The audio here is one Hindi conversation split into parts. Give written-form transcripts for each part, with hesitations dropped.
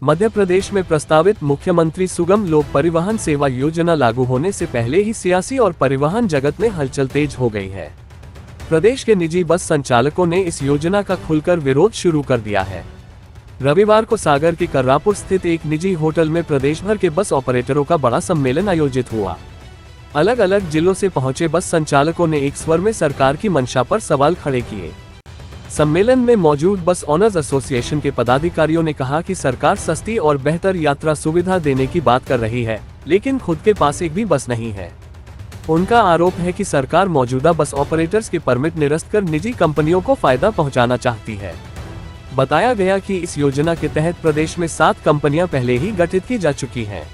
मध्य प्रदेश में प्रस्तावित मुख्यमंत्री सुगम लोक परिवहन सेवा योजना लागू होने से पहले ही सियासी और परिवहन जगत में हलचल तेज हो गई है। प्रदेश के निजी बस संचालकों ने इस योजना का खुलकर विरोध शुरू कर दिया है। रविवार को सागर के कर्रापुर स्थित एक निजी होटल में प्रदेश भर के बस ऑपरेटरों का बड़ा सम्मेलन आयोजित हुआ। अलग अलग जिलों से पहुंचे बस संचालकों ने एक स्वर में सरकार की मंशा पर सवाल खड़े किए। सम्मेलन में मौजूद बस ऑनर्स एसोसिएशन के पदाधिकारियों ने कहा कि सरकार सस्ती और बेहतर यात्रा सुविधा देने की बात कर रही है, लेकिन खुद के पास एक भी बस नहीं है। उनका आरोप है कि सरकार मौजूदा बस ऑपरेटर्स के परमिट निरस्त कर निजी कंपनियों को फायदा पहुंचाना चाहती है। बताया गया कि इस योजना के तहत प्रदेश में 7 कंपनियां पहले ही गठित की जा चुकी हैं।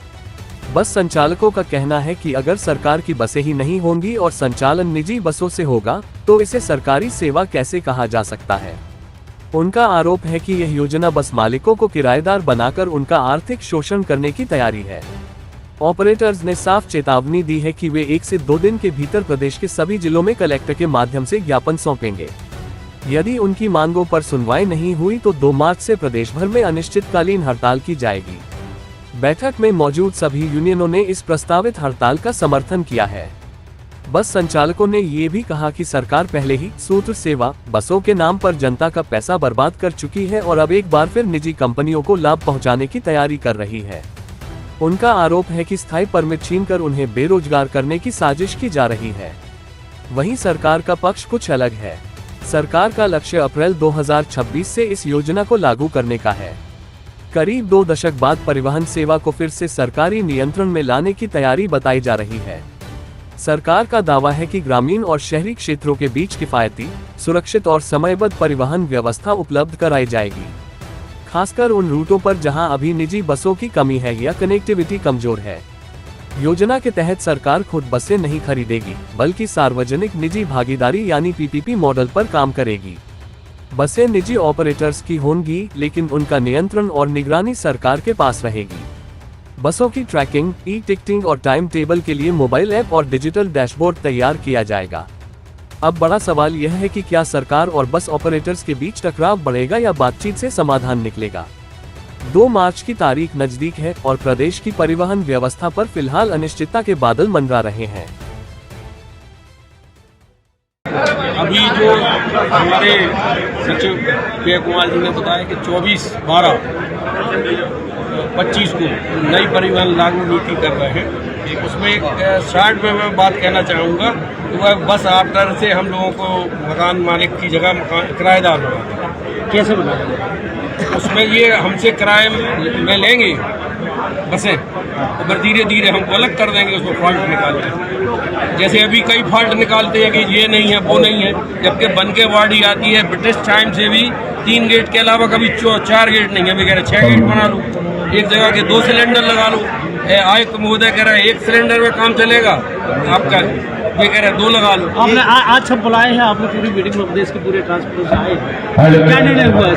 बस संचालकों का कहना है कि अगर सरकार की बसें ही नहीं होंगी और संचालन निजी बसों से होगा, तो इसे सरकारी सेवा कैसे कहा जा सकता है। उनका आरोप है कि यह योजना बस मालिकों को किराएदार बनाकर उनका आर्थिक शोषण करने की तैयारी है। ऑपरेटर्स ने साफ चेतावनी दी है कि वे 1 से 2 दिन के भीतर प्रदेश के सभी जिलों में कलेक्टर के माध्यम से ज्ञापन सौंपेंगे। यदि उनकी मांगों पर सुनवाई नहीं हुई तो 2 मार्च से प्रदेश भर में अनिश्चितकालीन हड़ताल की जाएगी। बैठक में मौजूद सभी यूनियनों ने इस प्रस्तावित हड़ताल का समर्थन किया है। बस संचालकों ने ये भी कहा कि सरकार पहले ही सूत्र सेवा बसों के नाम पर जनता का पैसा बर्बाद कर चुकी है और अब एक बार फिर निजी कंपनियों को लाभ पहुंचाने की तैयारी कर रही है। उनका आरोप है कि स्थायी परमिट छीनकर उन्हें बेरोजगार करने की साजिश की जा रही है। वहीं सरकार का पक्ष कुछ अलग है। सरकार का लक्ष्य अप्रैल 2026 से इस योजना को लागू करने का है। करीब 2 दशक बाद परिवहन सेवा को फिर से सरकारी नियंत्रण में लाने की तैयारी बताई जा रही है। सरकार का दावा है कि ग्रामीण और शहरी क्षेत्रों के बीच किफायती, सुरक्षित और समयबद्ध परिवहन व्यवस्था उपलब्ध कराई जाएगी, खासकर उन रूटों पर जहां अभी निजी बसों की कमी है या कनेक्टिविटी कमजोर है। योजना के तहत सरकार खुद बसें नहीं खरीदेगी, बल्कि सार्वजनिक निजी भागीदारी यानी पीपीपी मॉडल पर काम करेगी। बसें निजी ऑपरेटर्स की होंगी, लेकिन उनका नियंत्रण और निगरानी सरकार के पास रहेगी। बसों की ट्रैकिंग, ई-टिकटिंग और टाइम टेबल के लिए मोबाइल ऐप और डिजिटल डैशबोर्ड तैयार किया जाएगा। अब बड़ा सवाल यह है कि क्या सरकार और बस ऑपरेटर्स के बीच टकराव बढ़ेगा या बातचीत से समाधान निकलेगा। 2 मार्च की तारीख नजदीक है और प्रदेश की परिवहन व्यवस्था पर फिलहाल अनिश्चितता के बादल मंडरा रहे हैं। अभी जो हमारे सचिव के कुमार जी ने बताया कि 24/12/25 को नई परिवहन लागू नीति कर रहे हैं। उसमें एक शॉर्ट में मैं बात कहना चाहूँगा कि वह बस ऑपरेटर से हम लोगों को मकान मालिक की जगह मकान किराएदार बनाते हैं। कैसे बनाएंगे? उसमें ये हमसे किराए में लेंगे बसें और फिर धीरे धीरे हमको अलग कर देंगे, उसको फॉल्ट निकालते हैं। जैसे अभी कई फॉल्ट निकालते हैं कि ये नहीं है वो नहीं है, जबकि बन के वार्डी आती है ब्रिटिश टाइम से भी 3 गेट के अलावा कभी 4 गेट नहीं है। मैं कह रहा 6 गेट बना लूँ, एक जगह के 2 सिलेंडर लगा लूँ। आयुक्त महोदय कह रहा है 1 सिलेंडर में काम चलेगा आपका, ये कह रहे 2 लगा लो। आपने आज सब बुलाए हैं, आपने पूरी मीटिंग में प्रदेश के पूरे ट्रांसपोर्ट से आए, क्या निर्णय हुआ है?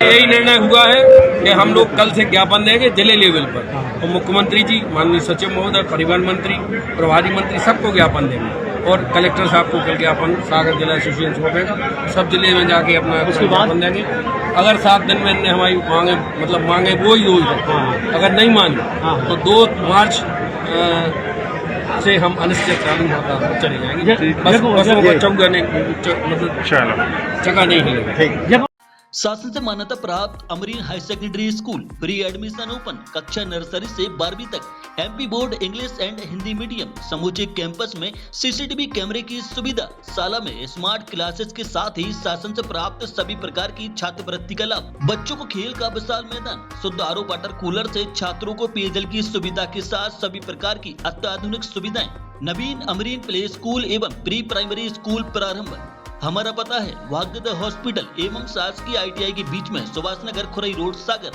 यही निर्णय हुआ है कि हम लोग कल से ज्ञापन देंगे जिले लेवल पर, और मुख्यमंत्री जी, माननीय सचिव महोदय, परिवहन मंत्री, प्रभारी मंत्री सबको ज्ञापन देंगे, और कलेक्टर साहब को कल ज्ञापन सागर जिला एसोसिएशन सौंपेगा। सब जिले में जाके अपना ज्ञापन देंगे। अगर 7 दिन में हमारी मांगे वो ही होगी, अगर नहीं मानी तो 2 मार्च से हम अनिश्चितकालीन हड़ताल चले जाएंगे। बसों को चका नहीं हिलेगा। शासन से मान्यता प्राप्त Amreen high secondary school pre admission open, कक्षा नर्सरी से 12वीं तक, MP board English and Hindi medium. समूचे कैंपस में सीसीटीवी कैमरे की सुविधा, शाला में स्मार्ट क्लासेस के साथ ही शासन से प्राप्त सभी प्रकार की छात्रवृत्ति का लाभ। बच्चों को खेल का विशाल मैदान, शुद्ध आरओ वाटर कूलर से छात्रों को पेयजल की सुविधा के साथ सभी प्रकार की अत्याधुनिक सुविधाएं। नवीन अमरीन प्ले स्कूल एवं प्री प्राइमरी स्कूल प्रारंभ। हमारा पता है वाग्देव हॉस्पिटल एवं शासकीय ITI के बीच में, सुभाष नगर, खुरई रोड, सागर।